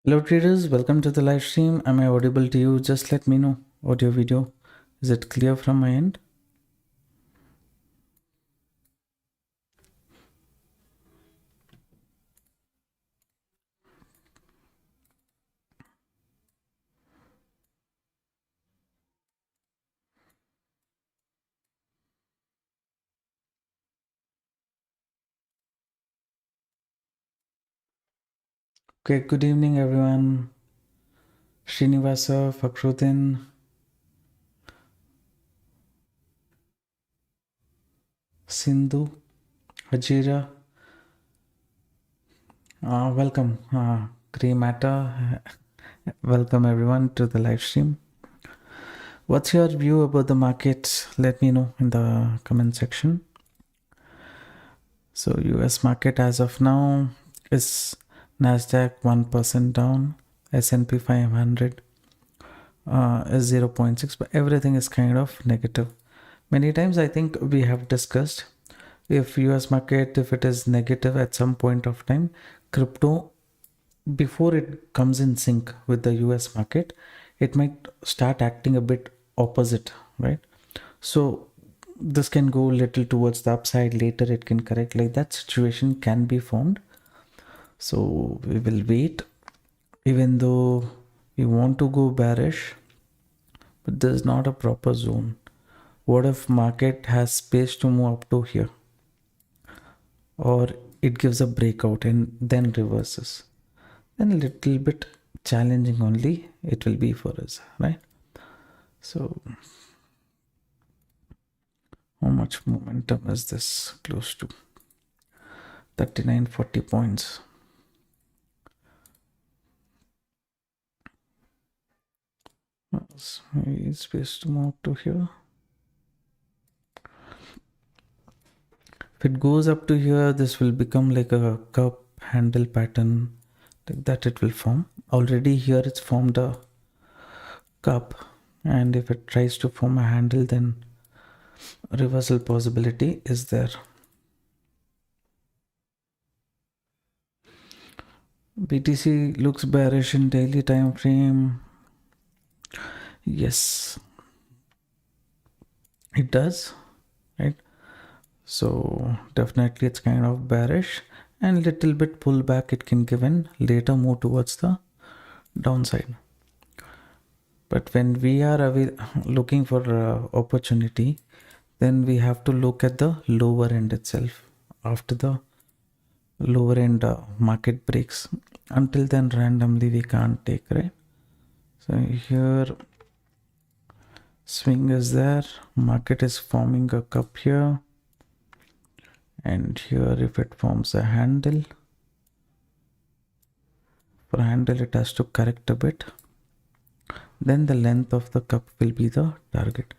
Hello traders, welcome to the live stream. Am I audible to you? Just let me know. Audio video. Is it clear from my end? Okay, good evening everyone. Srinivasa, Fakhruddin, Sindhu, Hajira. Welcome. Grey Matter. Welcome everyone to the live stream. What's your view about the markets? Let me know in the comment section. So US market as of now is Nasdaq 1% down, S&P 500 is 0.6, but everything is kind of negative. Many times I think we have discussed, if US market, if it is negative at some point of time, crypto, before it comes in sync with the US market, it might start acting a bit opposite, right? So this can go a little towards the upside, later it can correct, like that situation can be formed. So we will wait, even though we want to go bearish, but there's not a proper zone. What if market has space to move up to here, or it gives a breakout and then reverses? Then a little bit challenging only it will be for us, right? So how much momentum is this? Close to 3940 points. Maybe space to move to here. If it goes up to here, this will become like a cup handle pattern, like that it will form. Already here it's formed a cup, and if it tries to form a handle, then reversal possibility is there. BTC looks bearish in daily time frame. Yes, it does, right? So definitely it's kind of bearish, and little bit pullback it can give in, later move towards the downside. But when we are looking for opportunity, then we have to look at the lower end itself. After the lower end market breaks, until then randomly we can't take, right? So here swing is there, market is forming a cup here, and here if it forms a handle, for handle it has to correct a bit, then the length of the cup will be the target.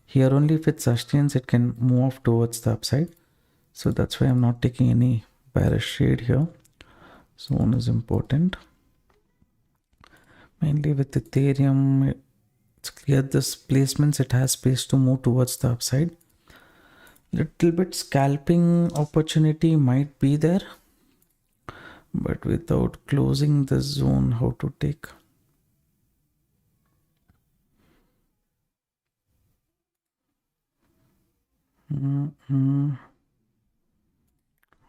Here only if it sustains, it can move towards the upside. So that's why I'm not taking any bearish trade here. Zone is important. Mainly with Ethereum, it's clear this placements, it has space to move towards the upside. Little bit scalping opportunity might be there, but without closing the zone, how to take?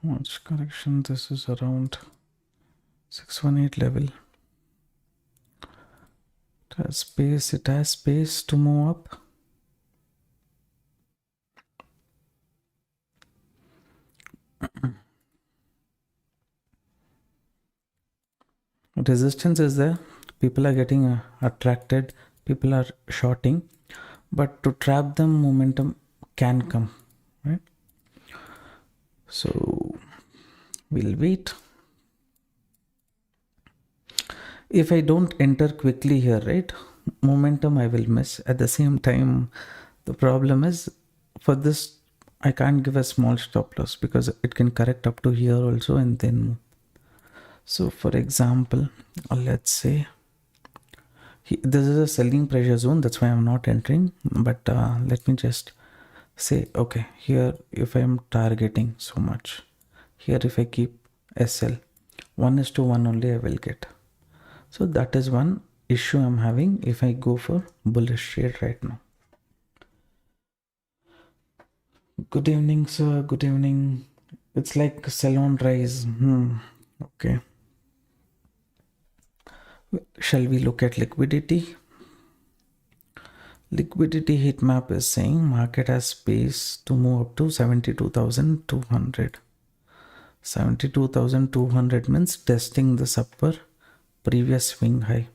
Much correction? This is around 618 level. It has space to move up. Resistance is there, people are getting attracted, people are shorting, but to trap them, momentum can come, right? So we'll wait. If I don't enter quickly here, right, momentum I will miss. At the same time, the problem is, for this I can't give a small stop loss because it can correct up to here also and then move. So for example, let's say this is a selling pressure zone, that's why I'm not entering, but let me just say, okay, here if I am targeting so much, here if I keep SL 1:1 only I will get. So that is one issue I'm having if I go for bullish trade right now. Good evening, sir. Good evening. It's like sell on rise. Okay. Shall we look at liquidity? Liquidity heat map is saying market has space to move up to 72,200. 72,200 means testing this upper previous swing high.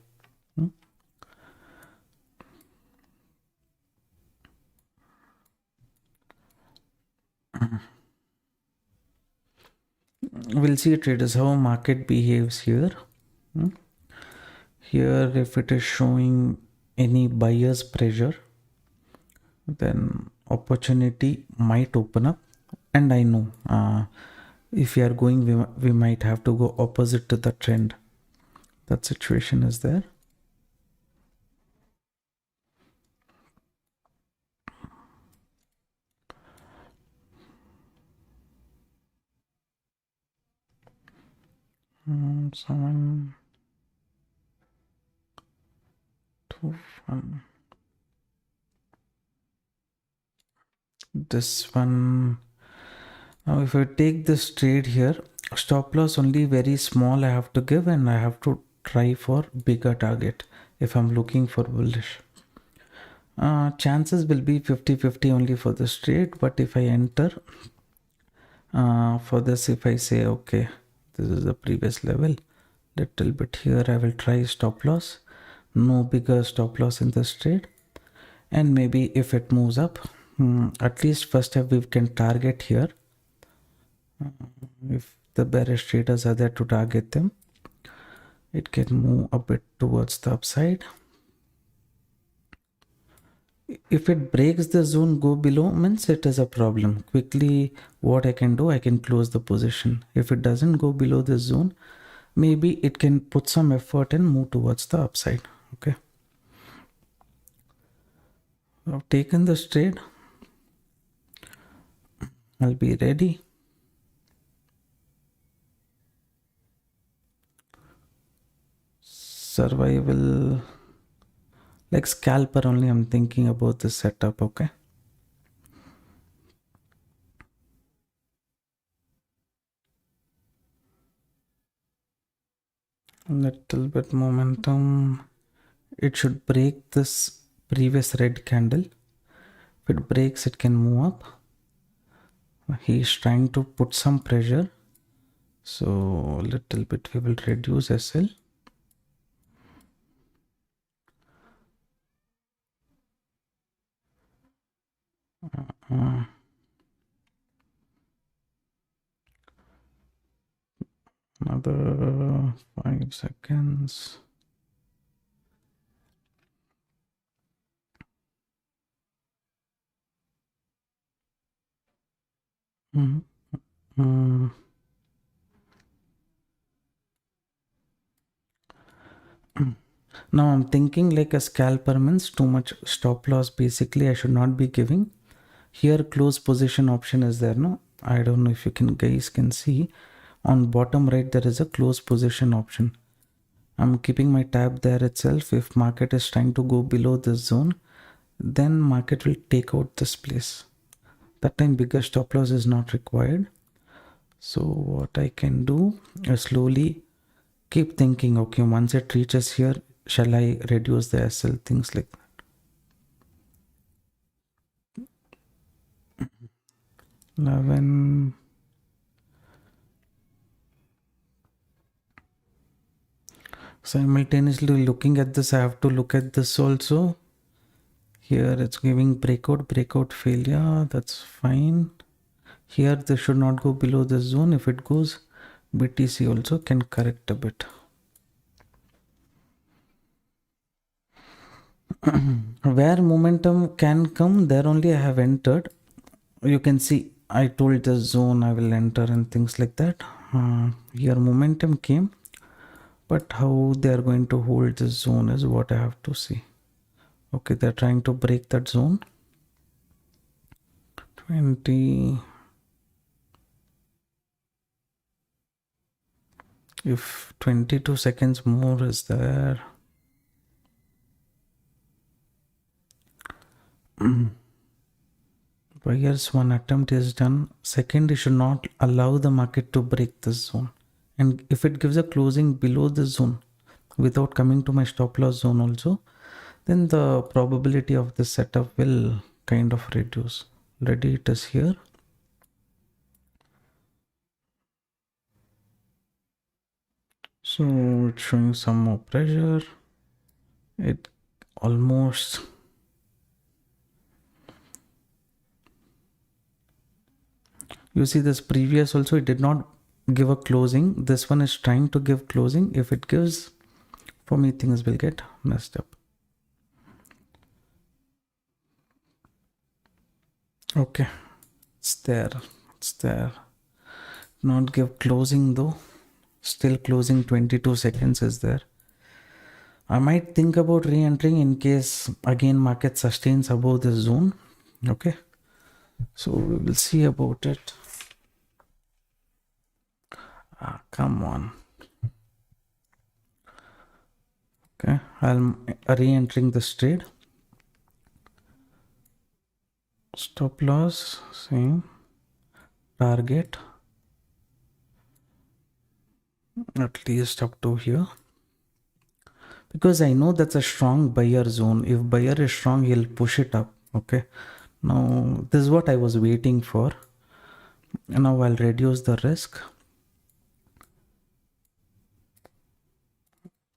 We'll see, traders, how market behaves here. Here, if it is showing any buyer's pressure, then opportunity might open up. And I know if we are going, we might have to go opposite to the trend. That situation is there. Someone, 2, 1. This one. Now, if I take this trade here, stop loss only very small I have to give, and I have to try for bigger target if I'm looking for bullish. Chances will be 50-50 only for this trade, but if I enter for this, if I say okay, this is the previous level, little bit here, I will try stop loss, no bigger stop loss in this trade, and maybe if it moves up, at least first step we can target here. If the bearish traders are there to target them, it can move a bit towards the upside. If it breaks the zone, go below, means it is a problem. Quickly, what I can do, I can close the position. If it doesn't go below this zone, maybe it can put some effort and move towards the upside. Okay, I've taken this trade. I'll be ready. Survival, like scalper only, I'm thinking about this setup. Okay, little bit momentum. It should break this previous red candle. If it breaks, it can move up. He's trying to put some pressure, so a little bit we will reduce SL. Another 5 seconds. Now I'm thinking like a scalper means too much stop loss. Basically, I should not be giving. Here, close position option is there. No, I don't know if you guys can see. On bottom right, there is a close position option. I'm keeping my tab there itself. If market is trying to go below this zone, then market will take out this place. That time bigger stop loss is not required. So what I can do is slowly keep thinking, okay, once it reaches here, shall I reduce the SL, things like that. 11. Simultaneously looking at this, I have to look at this also. Here it's giving breakout failure. That's fine. Here this should not go below this zone. If it goes, BTC also can correct a bit. Where momentum can come, there only I have entered. You can see I told the zone I will enter and things like that. Here momentum came, but how they are going to hold this zone is what I have to see. Okay, they're trying to break that zone. 20. If 22 seconds more is there, buyer's one attempt is done. Second, you should not allow the market to break this zone. And if it gives a closing below the zone without coming to my stop loss zone also, then the probability of this setup will kind of reduce. Already it is here. So it's showing some more pressure. It almost, you see this previous also, it did not give a closing. This one is trying to give closing. If it gives, for me things will get messed up. Okay, it's there, it's there. Not give closing though. Still closing 22 seconds is there. I might think about re-entering in case again market sustains above the zone. Okay, so we will see about it. Come on. Okay, I'm re-entering this trade. Stop loss, same. Target at least up to here, because I know that's a strong buyer zone. If buyer is strong, he'll push it up. Okay, now this is what I was waiting for. And now I'll reduce the risk.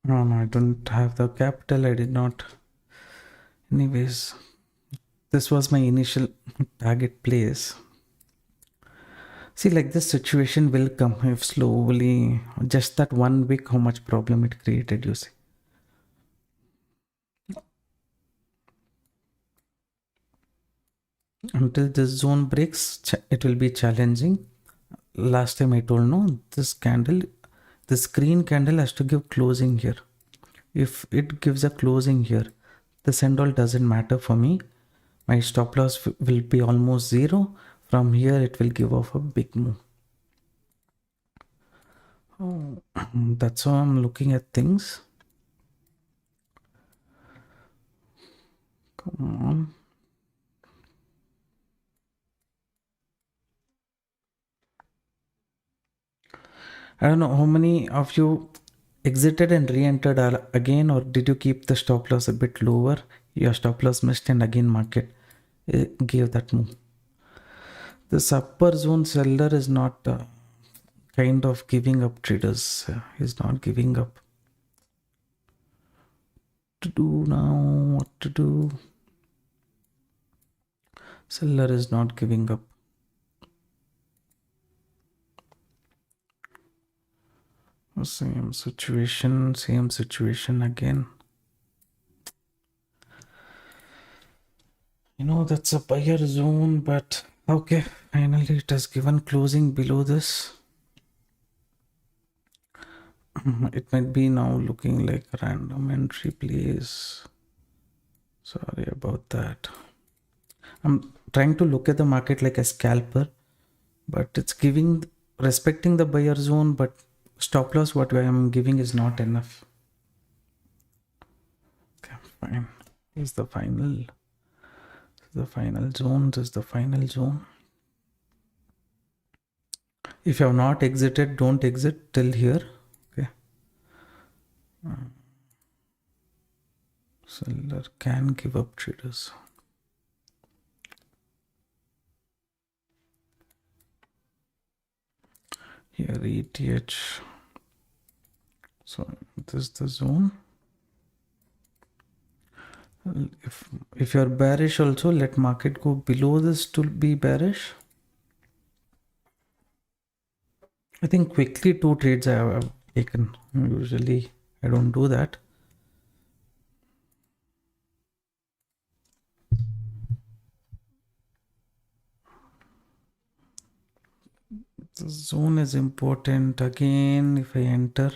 No, I don't have the capital. I did not. Anyways, this was my initial target place. See, like this situation will come if slowly, just that 1 week, how much problem it created, you see. Until this zone breaks, it will be challenging. Last time I told, no, this candle, this green candle has to give closing here. If it gives a closing here, the send all doesn't matter for me. My stop loss will be almost zero. From here, it will give off a big move. Oh, that's how I'm looking at things. Come on. I don't know how many of you exited and re-entered again, or did you keep the stop loss a bit lower? Your stop loss missed and again market gave that move. This upper zone seller is not kind of giving up, traders. He's not giving up. To do now, what to do? Seller is not giving up. Same situation again. You know, that's a buyer zone, but okay, finally it has given closing below this. It might be now looking like a random entry, please. Sorry about that. I'm trying to look at the market like a scalper, but it's giving, respecting the buyer zone, but stop loss what I am giving is not enough. Okay, fine. This is the final zone. This is the final zone. If you have not exited, don't exit till here. Okay. Seller can give up, traders. Here ETH. So this is the zone. If you're bearish also, let market go below this to be bearish. I think quickly 2 trades I have taken. Usually I don't do that. The zone is important. Again, if I enter,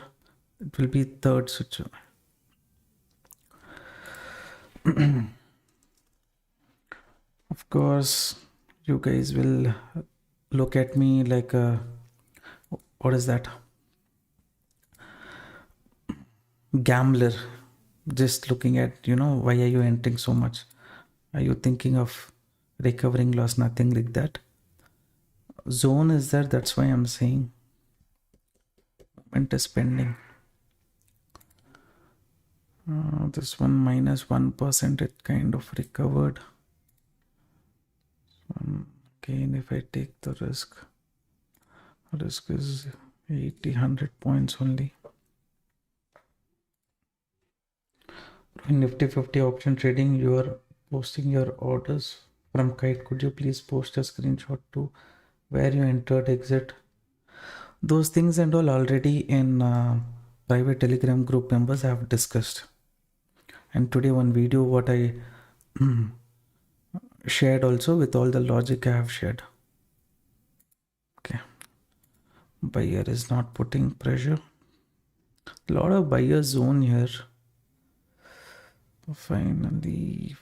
it will be third switch. Of course, you guys will look at me like what is that? gambler, just looking at, why are you entering so much? Are you thinking of recovering loss? Nothing like that. Zone is there, that's why I'm saying moment is pending. This one -1%, it kind of recovered. Again, if I take the risk is 80-100 points only. In Nifty 50 option trading, you are posting your orders from Kite. Could you please post a screenshot to where you entered, exit? Those things and all already in private Telegram group members I have discussed. And today one video what I shared also with all the logic I have shared. Okay. Buyer is not putting pressure. A lot of buyer zone here. Finally.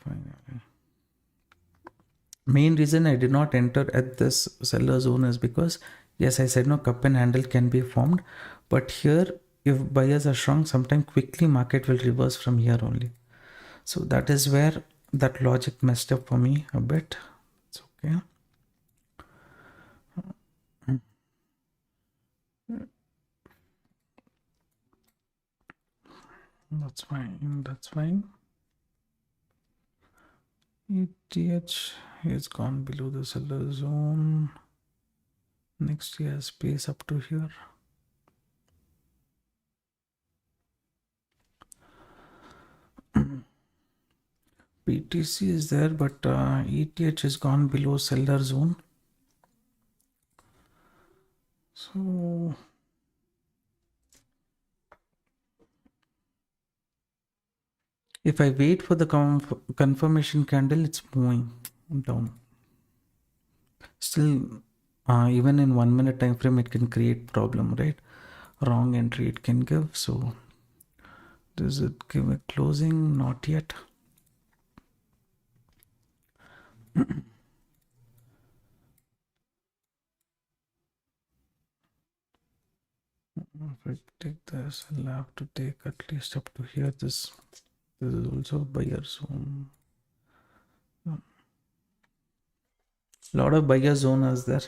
Main reason I did not enter at this seller zone is because, yes, I said no, cup and handle can be formed, but here if buyers are strong, sometime quickly market will reverse from here only. So that is where that logic messed up for me a bit. It's okay. That's fine. ETH has gone below the seller zone. Next year space up to here. BTC is there, but ETH has gone below seller zone. So if I wait for the confirmation candle, it's moving down. Still, even in 1 minute time frame, it can create problem, right? Wrong entry it can give. So does it give a closing? Not yet. If I take this, I'll have to take at least up to here. This is also buyer zone. Lot of buyer zone is there.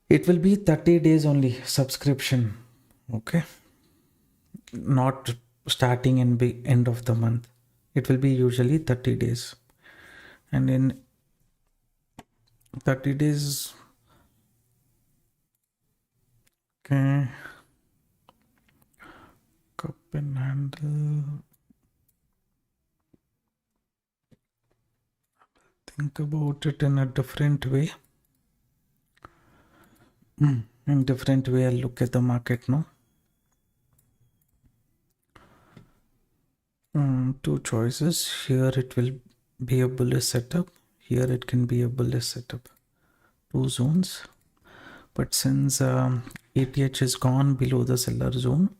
It will be 30 days only subscription. Okay. Not starting and be end of the month. It will be usually 30 days. And in 30 days, okay, cup and handle. Think about it in a different way. In different way, I'll look at the market now. Two choices. Here it will be a bullish setup. Here it can be a bullish setup. Two zones. But since ATH has gone below the seller zone,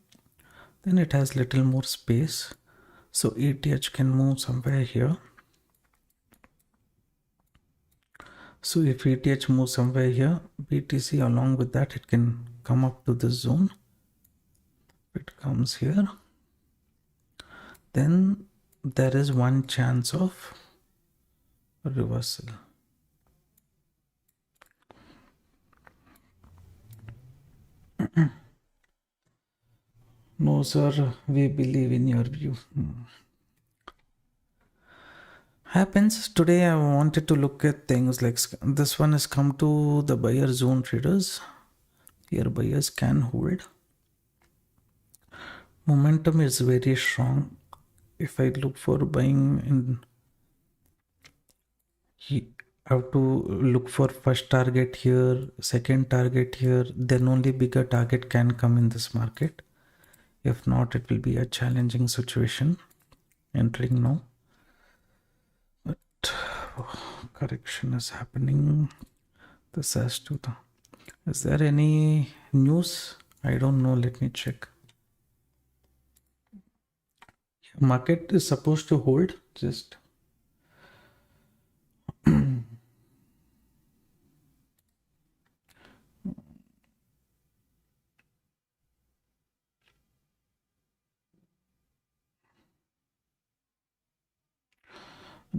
then it has little more space. So ATH can move somewhere here. So if ATH moves somewhere here, BTC along with that, it can come up to this zone. If it comes here, then there is one chance of reversal. No, sir, we believe in your view. Happens. Today I wanted to look at things like this one has come to the buyer zone traders. Here buyers can hold. Momentum is very strong. If I look for buying I have to look for first target here, second target here, then only bigger target can come in this market. If not, it will be a challenging situation entering now. But correction is happening. This has to. Is there any news? I don't know. Let me check. Market is supposed to hold. Just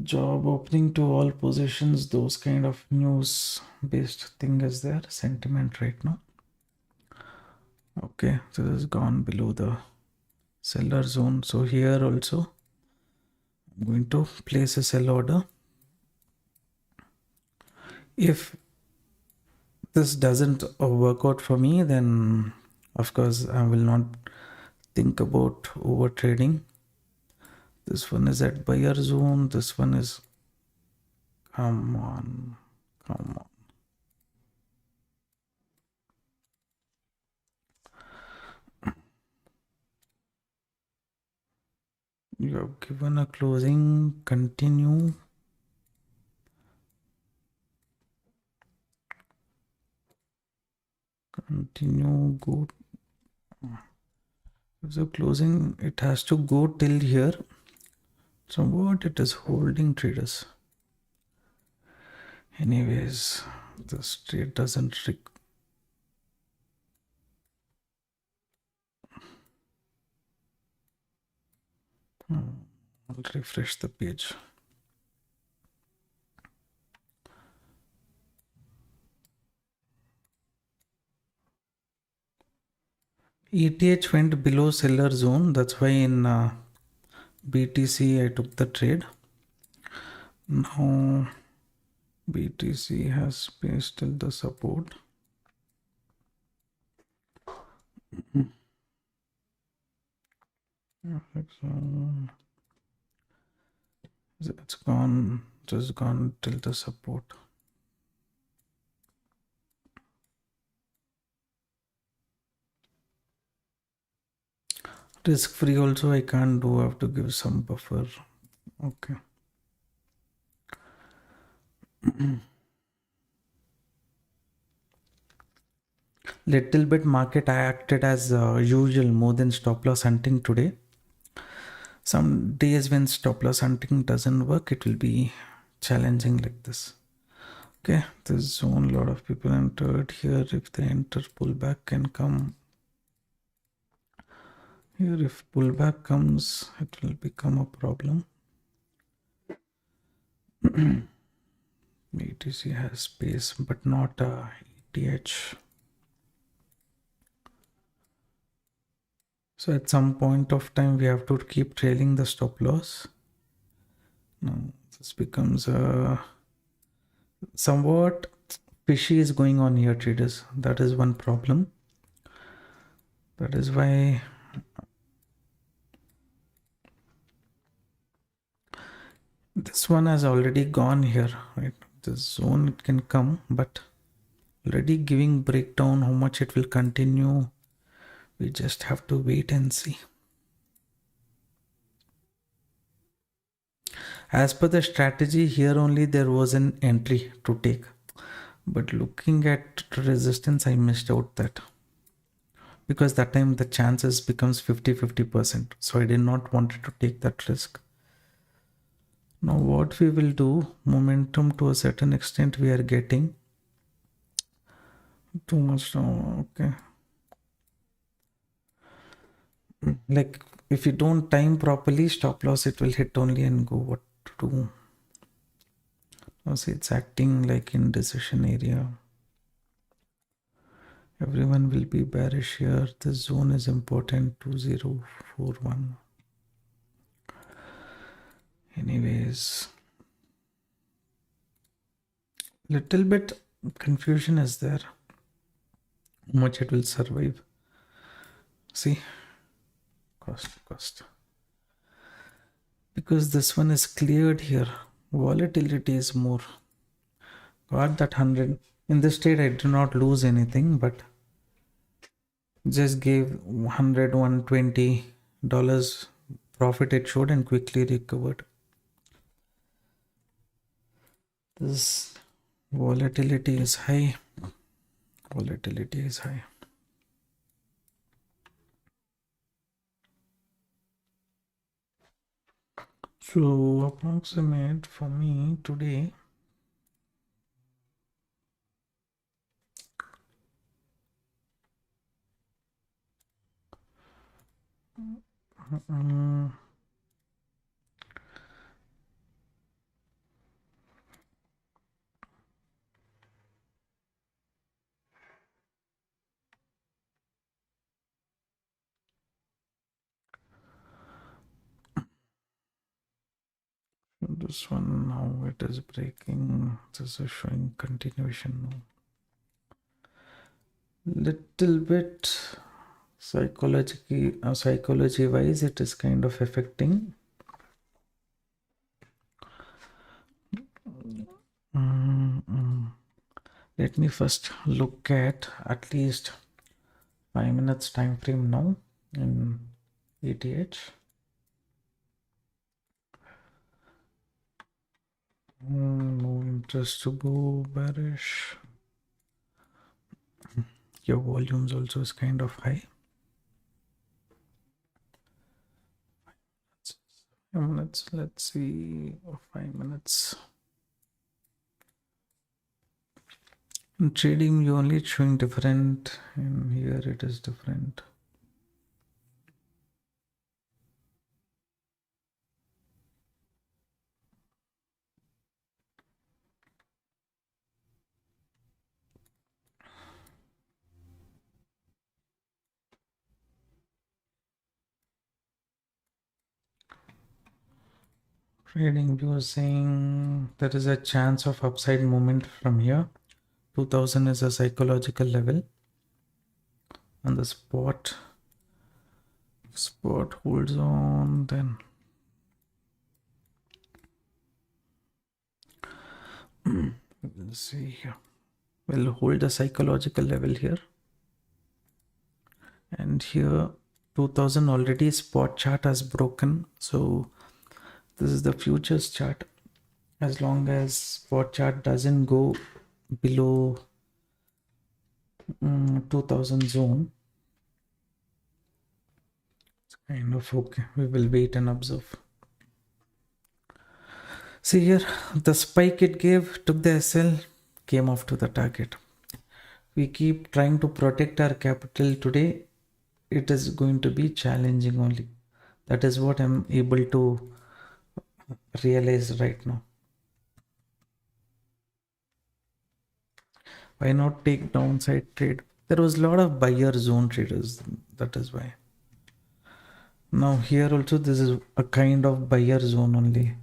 Job opening to all positions, those kind of news based thing is there. Sentiment right now. Okay, so this has gone below the seller zone. So here also I'm going to place a sell order. If this doesn't work out for me, then of course I will not think about over trading. This one is at buyer zone. This one is, come on, come on. You have given a closing, continue. Continue, go. So closing, it has to go till here. So what it is holding traders. Anyways, this trade doesn't I'll refresh the page. ETH went below seller zone. That's why in BTC I took the trade. Now BTC has placed till the support. It's gone, just gone till the support. Risk free also I can't do, I have to give some buffer. Okay. Little bit market I acted as usual, more than stop loss hunting today. Some days when stop loss hunting doesn't work, it will be challenging like this. Okay, this zone, a lot of people entered here. If they enter, pullback can come. Here, if pullback comes, it will become a problem. BTC has space, but not ETH. So at some point of time, we have to keep trailing the stop loss. Now, this becomes somewhat fishy is going on here, traders. That is one problem. That is why this one has already gone here, right? This zone it can come, but already giving breakdown how much it will continue. We just have to wait and see. As per the strategy, here only there was an entry to take. But looking at resistance, I missed out that. Because that time the chances becomes 50-50%. So I did not want to take that risk. Now what we will do, momentum to a certain extent we are getting. Too much now, okay. Like if you don't time properly, stop loss it will hit only and go. What to do? Now see, it's acting like indecision area. Everyone will be bearish here. This zone is important, 2041. Anyways, little bit confusion is there. How much it will survive. See, cost. Because this one is cleared here. Volatility is more. Got that 100. In this trade, I do not lose anything, but just gave 100, $120 profit it showed and quickly recovered. This volatility is high. Volatility is high. So approximate for me today. This one now it is breaking. This is showing continuation now. Little bit psychology wise it is kind of affecting. Let me first look at least 5 minutes time frame now in ETH. No interest to go bearish. Your volumes also is kind of high. 5 minutes, let's see, 5 minutes. In trading you only showing different, and here it is different. Trading view saying there is a chance of upside movement from here. 2000 is a psychological level, and the spot holds on. Then we'll see here. We'll hold the psychological level here, and here 2000 already spot chart has broken, so this is the futures chart. As long as spot chart doesn't go below 2000 zone, it's kind of okay. We will wait and observe. See here, the spike it gave, took the SL, came off to the target. We keep trying to protect our capital today. It is going to be challenging only. That is what I'm able to realize right now. Why not take downside trade? There was a lot of buyer zone traders. That is why. Now here also this is a kind of buyer zone only.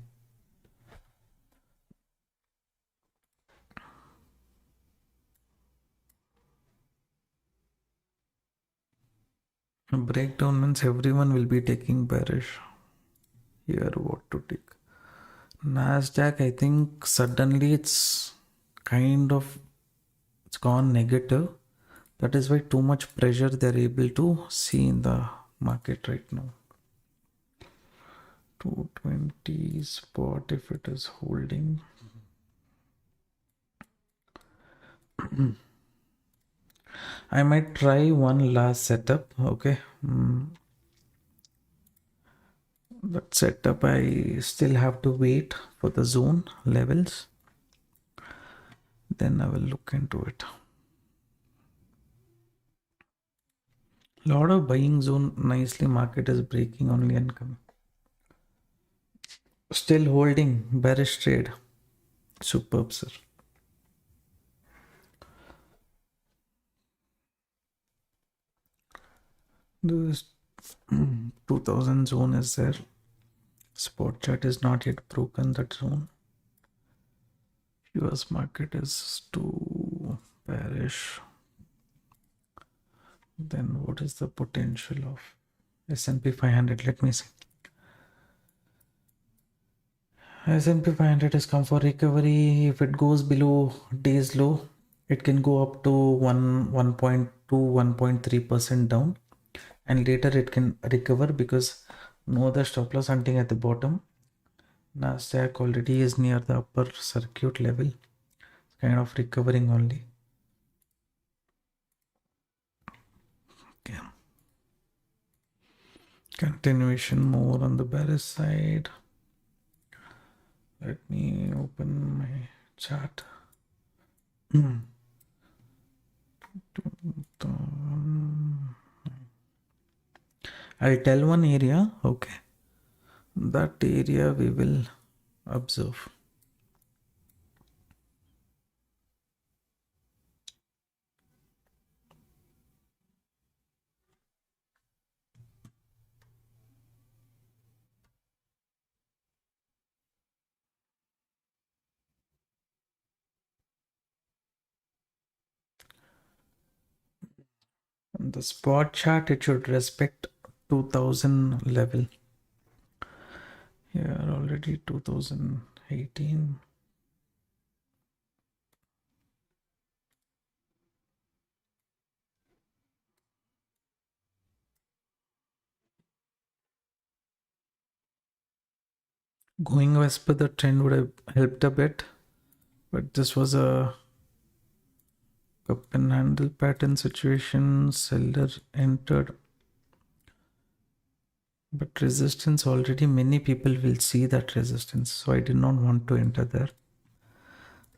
Breakdown means everyone will be taking bearish. Here what to take? Nasdaq, I think suddenly it's gone negative. That is why too much pressure they're able to see in the market right now. 220 spot if it is holding. I might try one last setup. Okay. That setup I still have to wait for the zone levels. Then I will look into it. Lot of buying zone. Nicely market is breaking only and coming. Still holding bearish trade. Superb, sir. This 2000 zone is there. Spot chart is not yet broken that zone. US market is too bearish. Then what is the potential of S&P 500? Let me see. S&P 500 has come for recovery. If it goes below day's low, it can go up to 1.2 1.3% down, and later it can recover because no other stop loss hunting at the bottom. Nasdaq already is near the upper circuit level. It's kind of recovering only. Okay. Continuation more on the bearish side. Let me open my chart. I'll tell one area. Okay. That area we will observe. On the spot chart, it should respect 2000 level. Here already 2018. Going as per the trend would have helped a bit, but this was a cup and handle pattern situation. Seller entered, but resistance already, many people will see that resistance, so I did not want to enter there.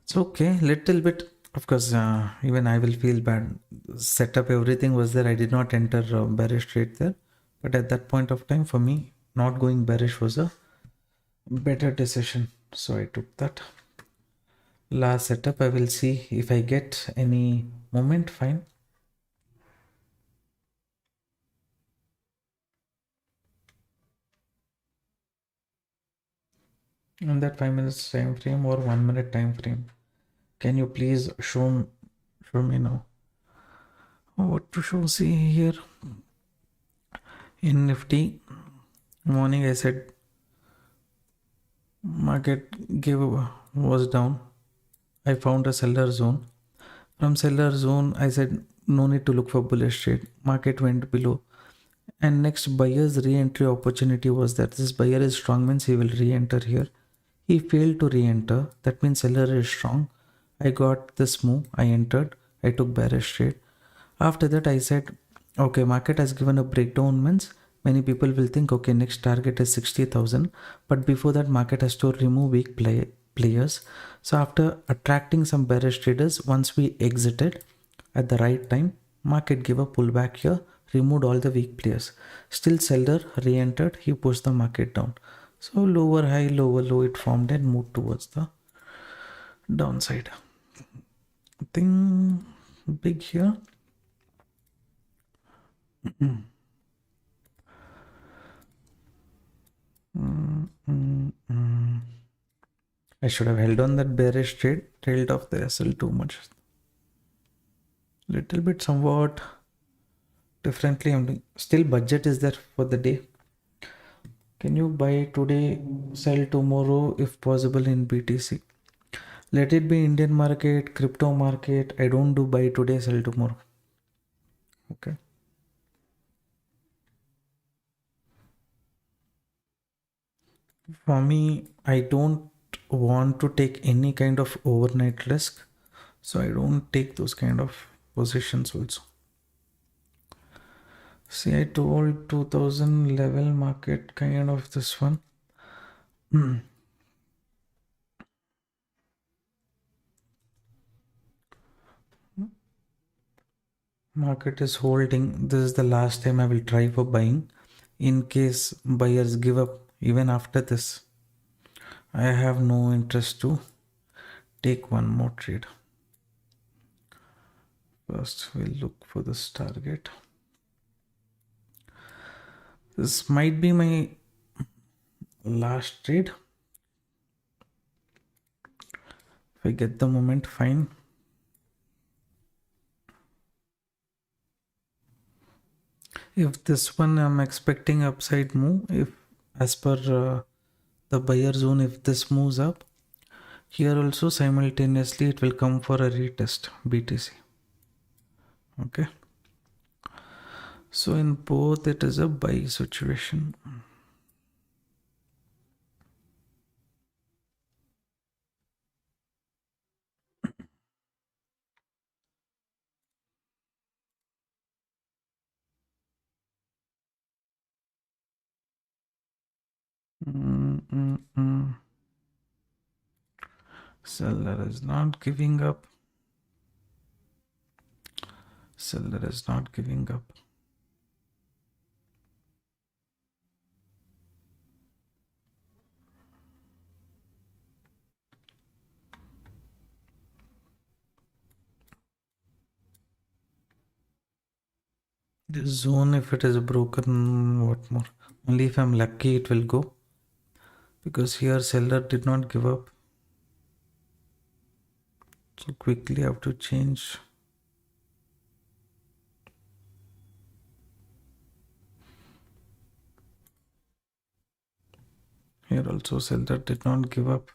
It's okay, little bit. Of course, even I will feel bad. Setup, everything was there. I did not enter bearish trade there, but at that point of time, for me, not going bearish was a better decision, so I took that. Last setup, I will see if I get any moment. Fine. On that 5 minutes time frame or 1 minute time frame, can you please show me now what to show? See here in Nifty morning, I said market was down. I found a seller zone. From seller zone, I said no need to look for bullish trade. Market went below, and next buyer's re-entry opportunity was that this buyer is strong, means he will re-enter here. He failed to re-enter. That means seller is strong. I got this move. I entered. I took bearish trade. After that, I said, okay, market has given a breakdown, means many people will think, okay, next target is 60,000. But before that, market has to remove weak players. So after attracting some bearish traders, once we exited at the right time, market gave a pullback here, removed all the weak players. Still seller re-entered. He pushed the market down. So lower high, lower low, it formed and moved towards the downside. Nothing big here. I should have held on that bearish trade, trailed off the SL too much. Little bit somewhat differently I'm doing. Still budget is there for the day. Can you buy today, sell tomorrow if possible in BTC? Let it be Indian market, crypto market. I don't do buy today, sell tomorrow. Okay. For me, I don't want to take any kind of overnight risk, so I don't take those kind of positions also. See, I told 2000 level market kind of this one. Market is holding. This is the last time I will try for buying. In case buyers give up even after this, I have no interest to take one more trade. First, we'll look for this target. This might be my last trade. If I get the moment, fine. If this one I'm expecting upside move, if as per the buyer zone, if this moves up, here also simultaneously it will come for a retest BTC. Okay. So in both it is a buy situation. Seller is not giving up. Seller is not giving up. This zone, if it is broken, what more? Only if I'm lucky it will go. Because here seller did not give up. So quickly I have to change. Here also seller did not give up.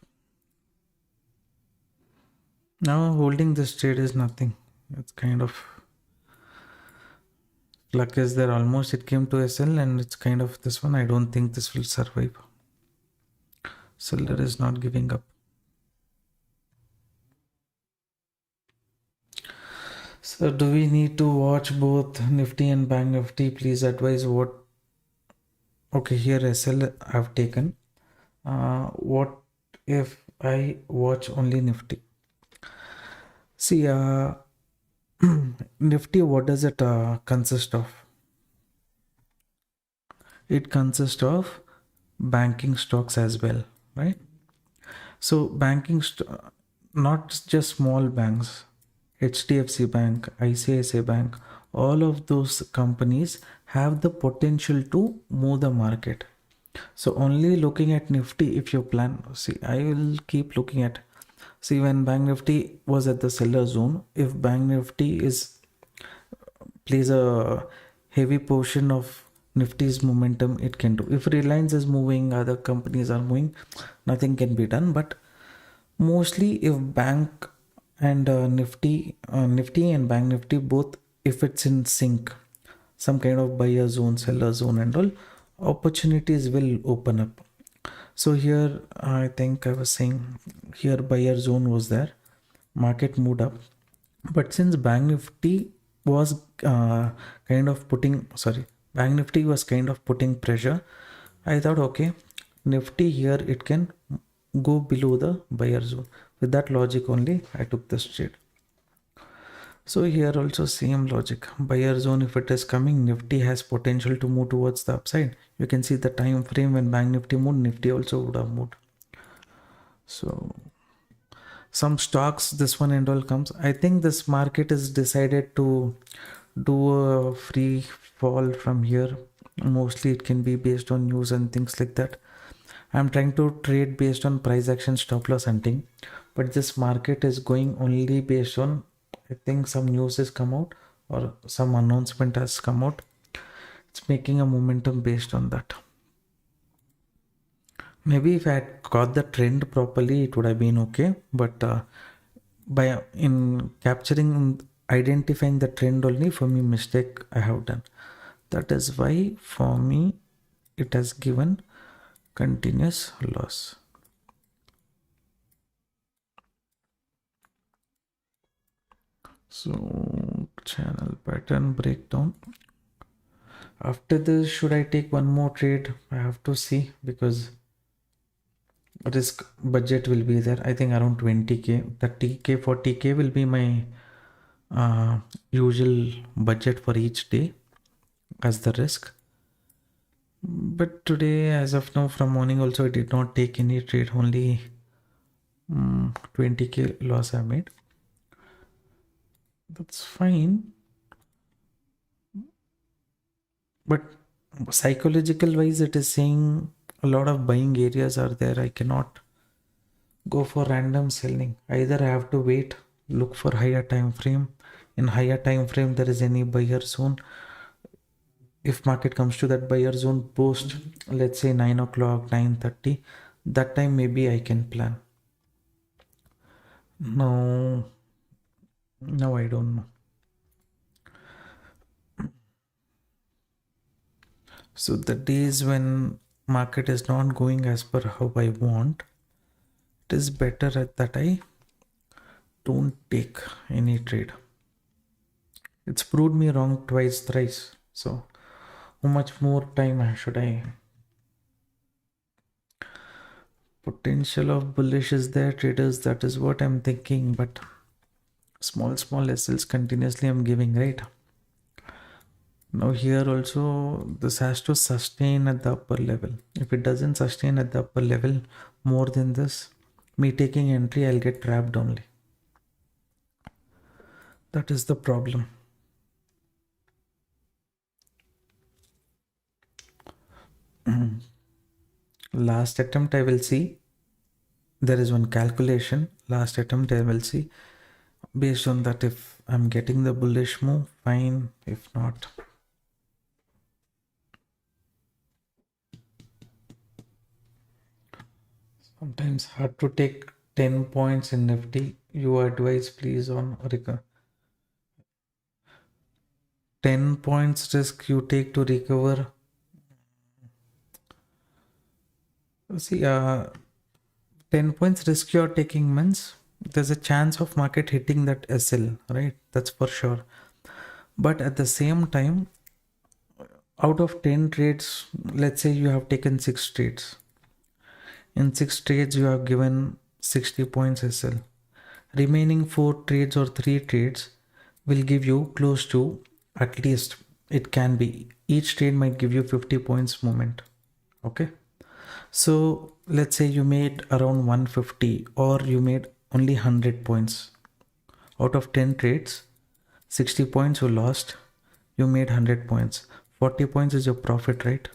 Now holding this trade is nothing. It's kind of luck is there. Almost it came to SL and it's kind of this one. I don't think this will survive. Seller is not giving up. So do we need to watch both Nifty and Bank Nifty? Please advise what. Okay, here SL I've taken. What if I watch only Nifty? See, Nifty, what does it consist of? It consists of banking stocks as well, right? So not just small banks, HDFC Bank, ICICI Bank, all of those companies have the potential to move the market. So only looking at Nifty, if you plan, see, I will keep looking at, see, when Bank Nifty was at the seller zone, if Bank Nifty plays a heavy portion of Nifty's momentum, it can do. If Reliance is moving, other companies are moving, nothing can be done. But mostly if Bank and Nifty and Bank Nifty both, if it's in sync, some kind of buyer zone, seller zone and all, opportunities will open up. So here I think I was saying here buyer zone was there, market moved up, but since Bank Nifty was Bank Nifty was kind of putting pressure, I thought okay, Nifty here it can go below the buyer zone. With that logic only I took this trade. So here also same logic, buyer zone, if it is coming, Nifty has potential to move towards the upside. You can see the time frame when Bank Nifty moved, Nifty also would have moved. So some stocks, this one and all comes. I think this market is decided to do a free fall from here. Mostly it can be based on news and things like that. I'm trying to trade based on price action, stop loss hunting, but this market is going only based on, I think some news has come out or some announcement has come out. It's making a momentum based on that. Maybe if I had caught the trend properly, it would have been okay. But by identifying the trend only, for me, mistake I have done. That is why for me, it has given continuous loss. So channel pattern breakdown. After this, should I take one more trade? I have to see, because risk budget will be there. I think around 20k, 30k, 40k will be my usual budget for each day as the risk. But today, as of now, from morning also, I did not take any trade. Only 20k loss I made. That's fine. But psychological wise, it is saying a lot of buying areas are there. I cannot go for random selling. Either I have to wait, look for higher time frame. In higher time frame, there is any buyer zone. If market comes to that buyer zone post, let's say 9 o'clock, 9:30, that time maybe I can plan. No, I don't know. So the days when market is not going as per how I want, it is better that I don't take any trade. It's proved me wrong twice, thrice. So how much more time should I? Potential of bullish is there, traders. That is what I'm thinking. But small SLs continuously I'm giving, right? Now here also this has to sustain at the upper level. If it doesn't sustain at the upper level more than this, me taking entry, I'll get trapped only. That is the problem. Last attempt I will see. There is one calculation. Last attempt I will see. Based on that, if I'm getting the bullish move, fine. If not, Sometimes hard to take 10 points in Nifty. You advise please on 10 points risk you take to recover. See, 10 points risk you're taking means there's a chance of market hitting that SL, right? That's for sure. But at the same time, out of 10 trades, let's say you have taken 6 trades. In 6 trades, you have given 60 points SL. Remaining 4 trades or 3 trades will give you close to, at least it can be, each trade might give you 50 points moment. Okay. So let's say you made around 150 or you made only 100 points. Out of 10 trades, 60 points you lost, you made 100 points. 40 points is your profit, right?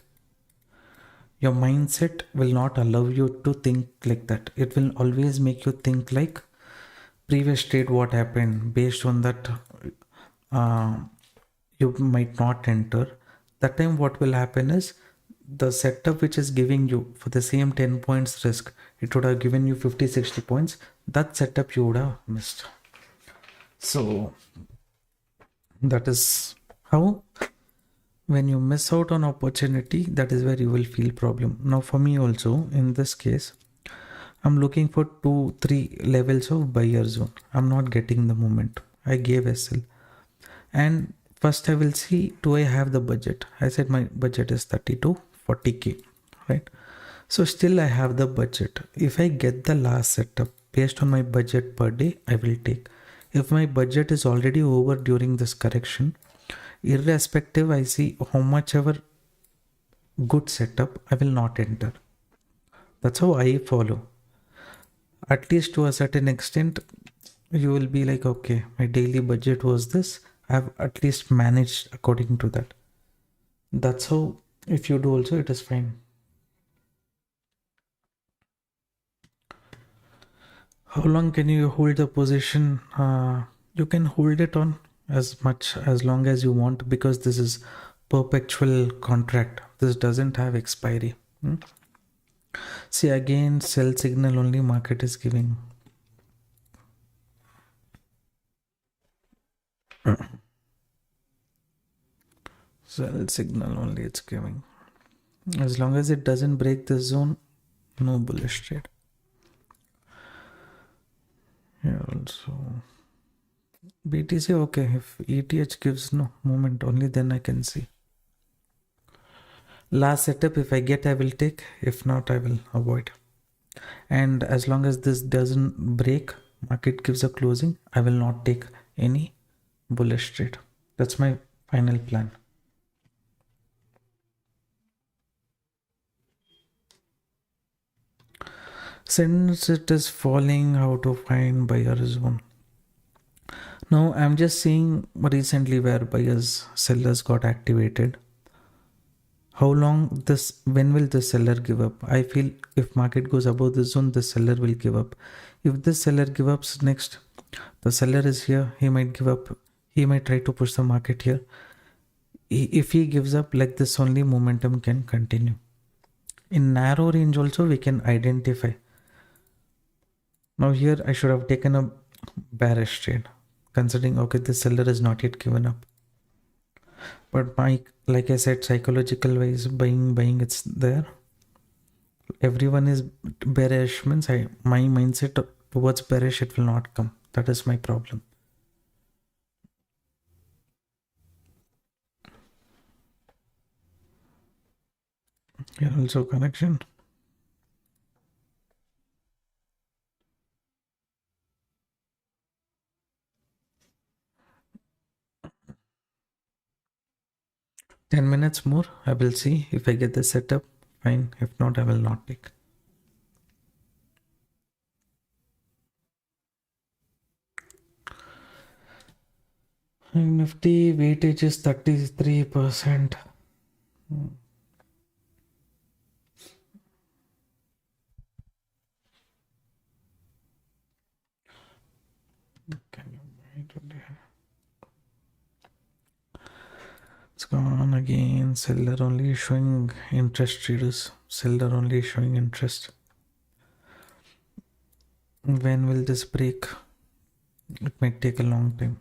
Your mindset will not allow you to think like that. It will always make you think like previous trade what happened. Based on that, uh, you might not enter. That time what will happen is the setup which is giving you for the same 10 points risk, it would have given you 50-60 points. That setup you would have missed. So that is how, when you miss out on opportunity, that is where you will feel problem. Now for me also, in this case, I'm looking for 2-3 levels of buyer zone. I'm not getting the moment. I gave SL, and first I will see, do I have the budget? I said my budget is 30 to 40k, right? So still I have the budget. If I get the last setup based on my budget per day, I will take. If my budget is already over during this correction, irrespective, I see how much ever good setup, I will not enter. That's how I follow. At least to a certain extent, you will be like, okay, my daily budget was this. I've at least managed according to that. That's how, if you do also, it is fine. How long can you hold the position? You can hold it on as much as long as you want, because this is perpetual contract. This doesn't have expiry. See, again, sell signal only market is giving. Sell signal only it's giving. As long as it doesn't break the zone, no bullish trade. Here also BTC, okay. If ETH gives no movement, only then I can see. Last setup, if I get, I will take. If not, I will avoid. And as long as this doesn't break, market gives a closing, I will not take any bullish trade. That's my final plan. Since it is falling, how to find buyer zone? Now I'm just seeing recently where buyers, sellers got activated. How long this, when will the seller give up? I feel if market goes above the zone, the seller will give up. If this seller gives up next, the seller is here, he might give up. He might try to push the market here. If he gives up like this, only momentum can continue. In narrow range also we can identify. Now here I should have taken a bearish trade, considering, okay, the seller is not yet given up. But my, like I said, psychological wise, buying, it's there. Everyone is bearish means my mindset towards bearish, it will not come. That is my problem. Here also connection. Ten minutes more, I will see if I get the setup. Fine. If not, I will not take. Nifty weightage is 33%. Can you buy today? It's gone again. Seller only showing interest, traders. Seller only showing interest. When will this break? It might take a long time.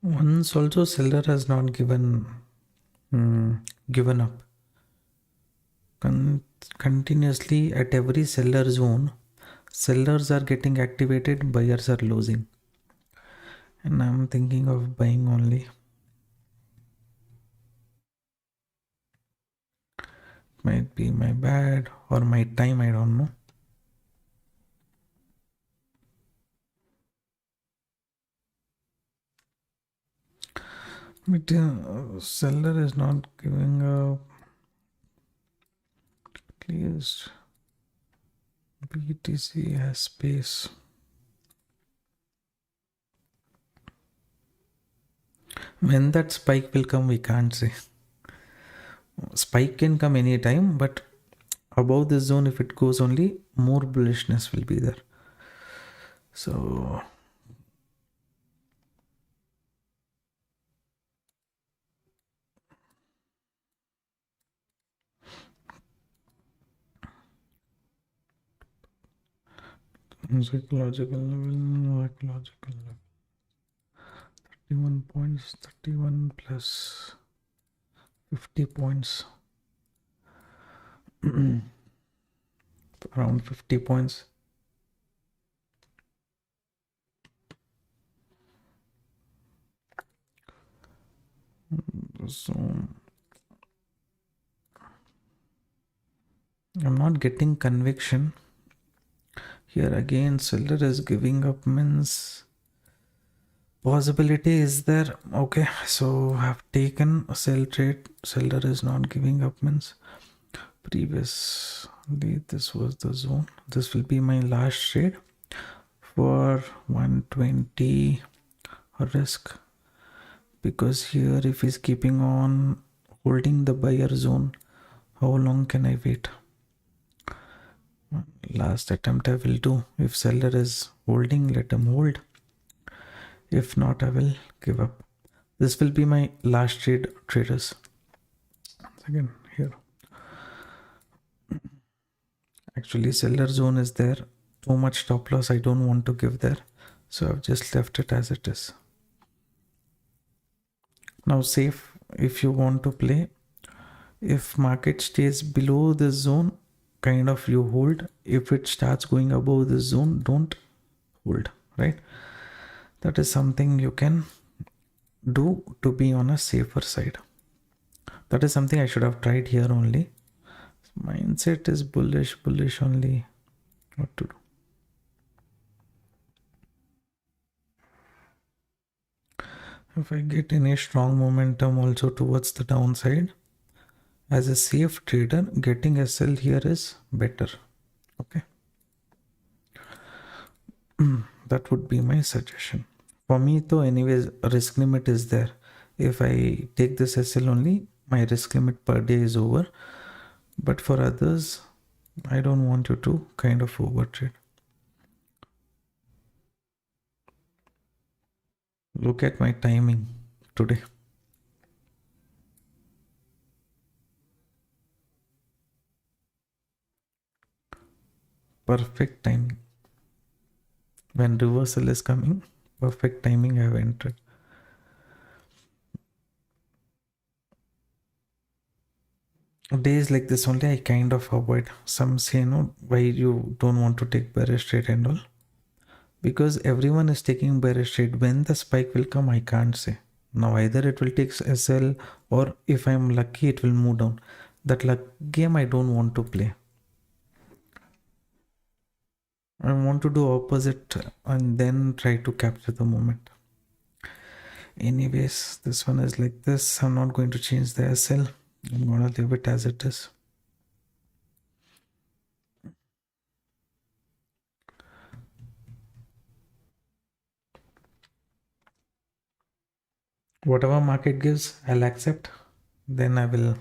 Once also seller has not given up. Continuously at every seller zone, sellers are getting activated, buyers are losing. And I'm thinking of buying only. Might be my bad or my time, I don't know. But seller is not giving up. At least BTC has space. When that spike will come, we can't say. Spike can come anytime, but above this zone, if it goes only, more bullishness will be there. So psychological level, psychological level. 31 points, 31 plus 50 points. Around 50 points. So I'm not getting conviction. Here again, seller is giving up, means possibility is there. Okay, so I've taken a sell trade. Seller is not giving up, means previously this was the zone. This will be my last trade for 120 risk, because here if he's keeping on holding the buyer zone, how long can I wait? Last attempt I will do. If seller is holding, let him hold. If not, I will give up. This will be my last trade, traders. Again here, actually seller zone is there. Too much stop loss I don't want to give there, so I've just left it as it is. Now safe if you want to play. If market stays below this zone, kind of you hold. If it starts going above this zone, don't hold, right? That is something you can do to be on a safer side. That is something I should have tried here only. Mindset is bullish only. What to do? If I get any strong momentum also towards the downside, as a safe trader, getting a sell here is better. Okay. That would be my suggestion. For me, though, anyways, risk limit is there. If I take this SL only, my risk limit per day is over. But for others, I don't want you to kind of overtrade. Look at my timing today. Perfect timing. When reversal is coming, perfect timing I have entered. Days like this only I kind of avoid. Some say, no, why you don't want to take bearish trade and all. Because everyone is taking bearish trade. When the spike will come, I can't say. Now either it will take a sell, or if I'm lucky, it will move down. That luck game I don't want to play. I want to do opposite and then try to capture the moment. Anyways, this one is like this. I'm not going to change the SL. I'm gonna leave it as it is. Whatever market gives, I'll accept. Then I will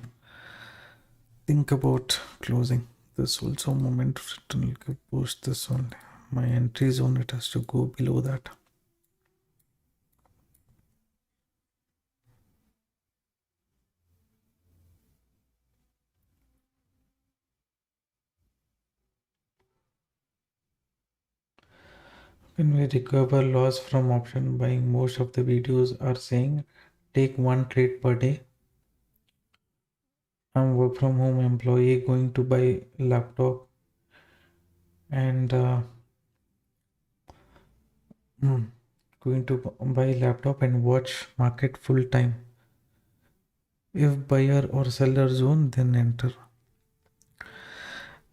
think about closing. This also moment return will post this only. My entry zone, it has to go below that. When we recover loss from option buying, most of the videos are saying take one trade per day. I'm work from home employee going to buy laptop and going to buy laptop and watch market full time. If buyer or seller zone, then enter.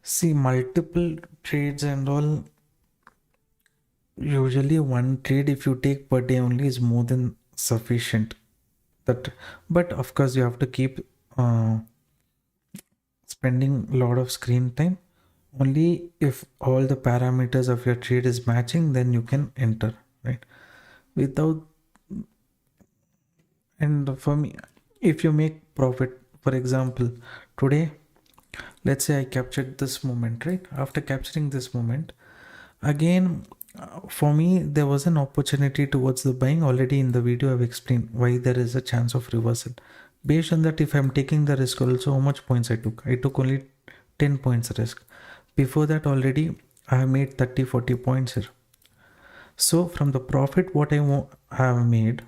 See, multiple trades and all. Usually one trade if you take per day only is more than sufficient. That, but of course you have to keep spending a lot of screen time. Only if all the parameters of your trade is matching, then you can enter, right? Without, and for me, if you make profit, for example, today, let's say I captured this moment, right? After capturing this moment, again, for me, there was an opportunity towards the buying. Already in the video, I've explained why there is a chance of reversal. Based on that, if I'm taking the risk also, how much points I took only 10 points risk. Before that, already I have made 30-40 points here. So from the profit what I have made,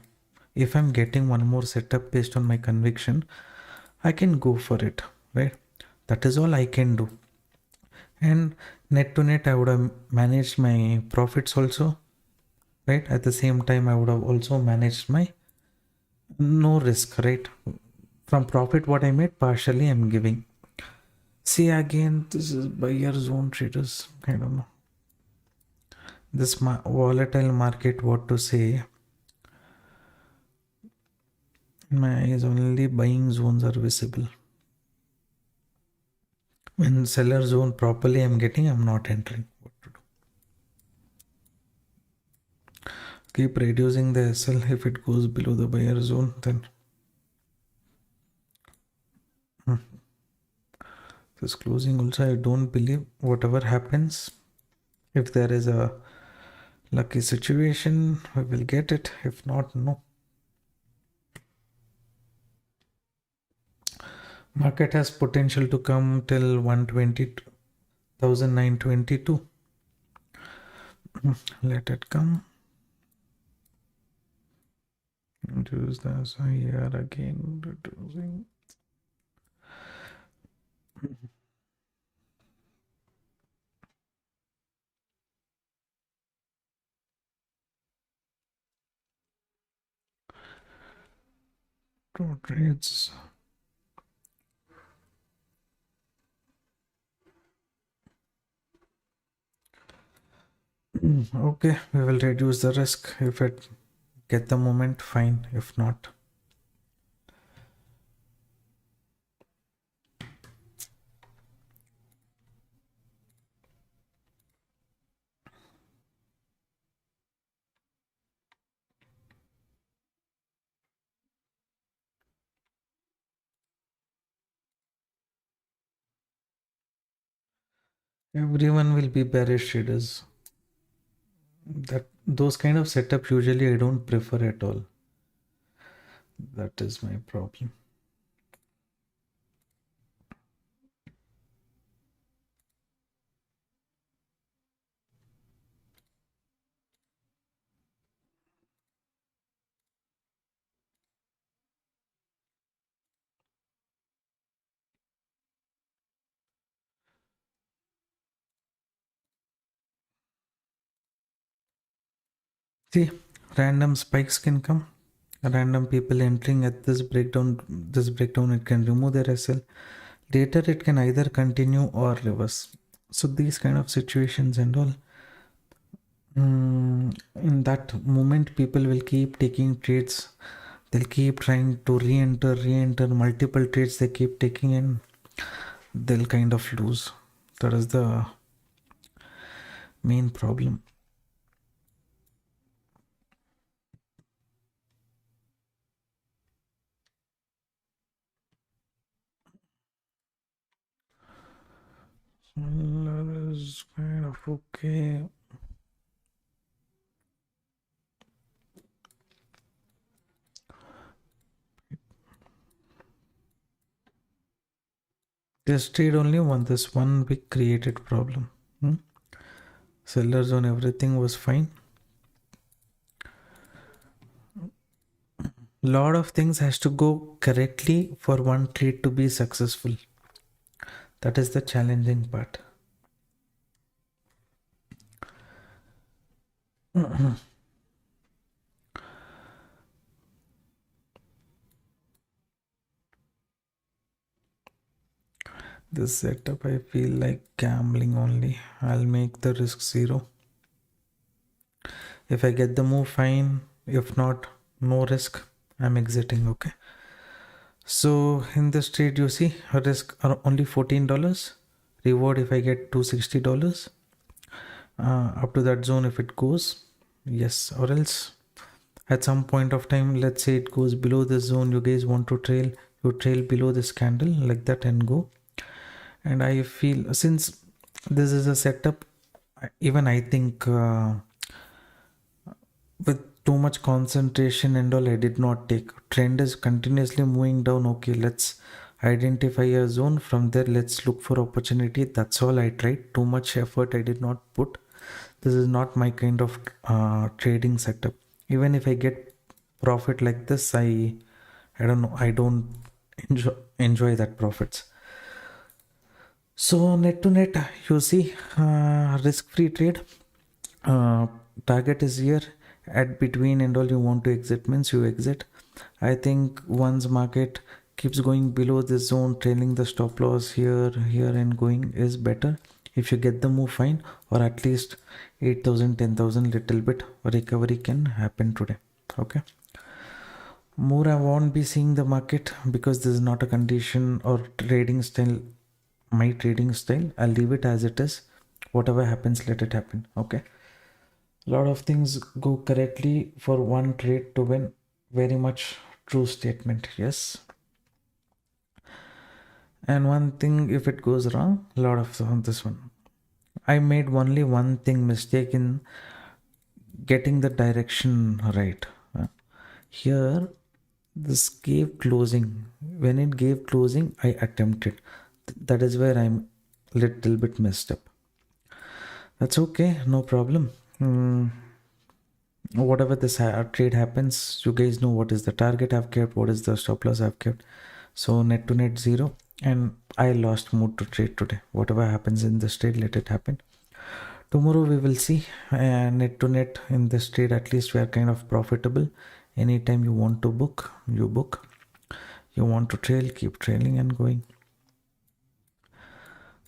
if I'm getting one more setup based on my conviction, I can go for it, right? That is all I can do. And net to net, I would have managed my profits also, right? At the same time, I would have also managed my no risk, right? From profit what I made, partially I'm giving. See, again, this is buyer zone traders. I don't know. This volatile market, what to say? In my eyes, only buying zones are visible. When seller zone properly I'm getting, I'm not entering. What to do? Keep reducing the SL. If it goes below the buyer zone, then this closing also, I don't believe. Whatever happens, if there is a lucky situation, we will get it. If not, no. Market has potential to come till 120,922. Let it come. Reduce this here again. Reducing. Two trades. Okay, we will reduce the risk. If it get the moment, fine. If not, everyone will be bearish traders. That those kind of setup usually I don't prefer at all. That is my problem. See, random spikes can come. Random people entering at this breakdown, it can remove their SL. Later, it can either continue or reverse. So these kind of situations and all. In that moment, people will keep taking trades. They'll keep trying to re-enter multiple trades. They keep taking and they'll kind of lose. That is the main problem. That is kind of okay. This trade only this one big created problem. Sellers on everything was fine. Lot of things has to go correctly for one trade to be successful. That is the challenging part. This setup, I feel like gambling only. I'll make the risk 0. If I get the move, fine. If not, no risk. I'm exiting, okay? So in this trade, you see, a risk are only $14. Reward if I get $260. Up to that zone if it goes, yes, or else at some point of time, let's say it goes below this zone, you guys want to trail, you trail below this candle like that and go. And I feel since this is a setup, even I think with too much concentration and all, I did not take. Trend is continuously moving down. Okay, let's identify a zone. From there, let's look for opportunity. That's all I tried. Too much effort I did not put. This is not my kind of trading setup. Even if I get profit like this, I don't know, I don't enjoy that profits. So net to net, you see, risk-free trade. Target is here. At between and all, you want to exit means you exit. I think once market keeps going below this zone, trailing the stop loss here and going is better. If you get the move, fine, or at least 8,000 10,000 little bit recovery can happen today. Okay, more I won't be seeing the market because this is not a condition or trading style, my trading style. I'll leave it as it is. Whatever happens, let it happen. Okay, a lot of things go correctly for one trade to win. Very much true statement. Yes, and one thing, if it goes wrong, a lot of this one, I made only one thing mistake in getting the direction right. Here this gave closing. When it gave closing, I attempted. That is where I'm little bit messed up. That's okay, no problem. Whatever this trade happens, you guys know what is the target I've kept, what is the stop loss I've kept. So net to net 0, and I lost mood to trade today. Whatever happens in this trade, let it happen. Tomorrow we will see. Net to net in this trade, at least we are kind of profitable. Anytime you want to book, you book. You want to trail, keep trailing and going.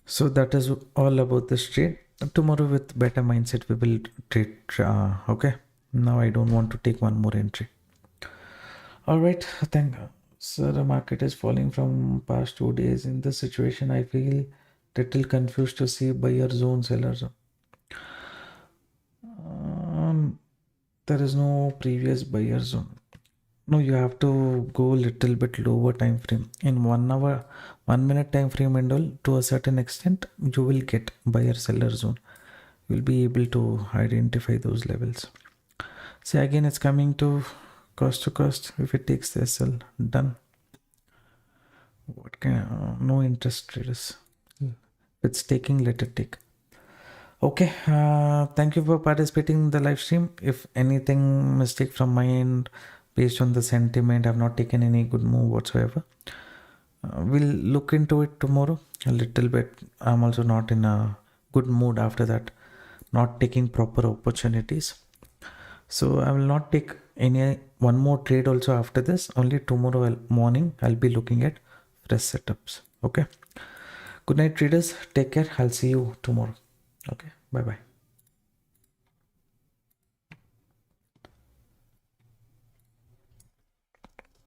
So that is all about this trade. Tomorrow with better mindset we will trade. Okay, now I don't want to take one more entry. All right, thank you. So the market is falling from past 2 days. In this situation, I feel little confused to see buyer zone, seller zone. There is no previous buyer zone. No, you have to go little bit lower time frame. In 1 hour, 1 minute time frame and all, to a certain extent, you will get buyer seller zone. You will be able to identify those levels. See, again, it's coming to cost. If it takes the SL, done. What can no interest traders? If it's taking, let it take. Okay, thank you for participating in the live stream. If anything mistake from my end based on the sentiment, I've not taken any good move whatsoever. We'll look into it tomorrow a little bit. I'm also not in a good mood after that, not taking proper opportunities. So I will not take any one more trade also after this. Only tomorrow morning I'll be looking at fresh setups. Okay. Good night traders. Take care. I'll see you tomorrow. Okay. Bye bye.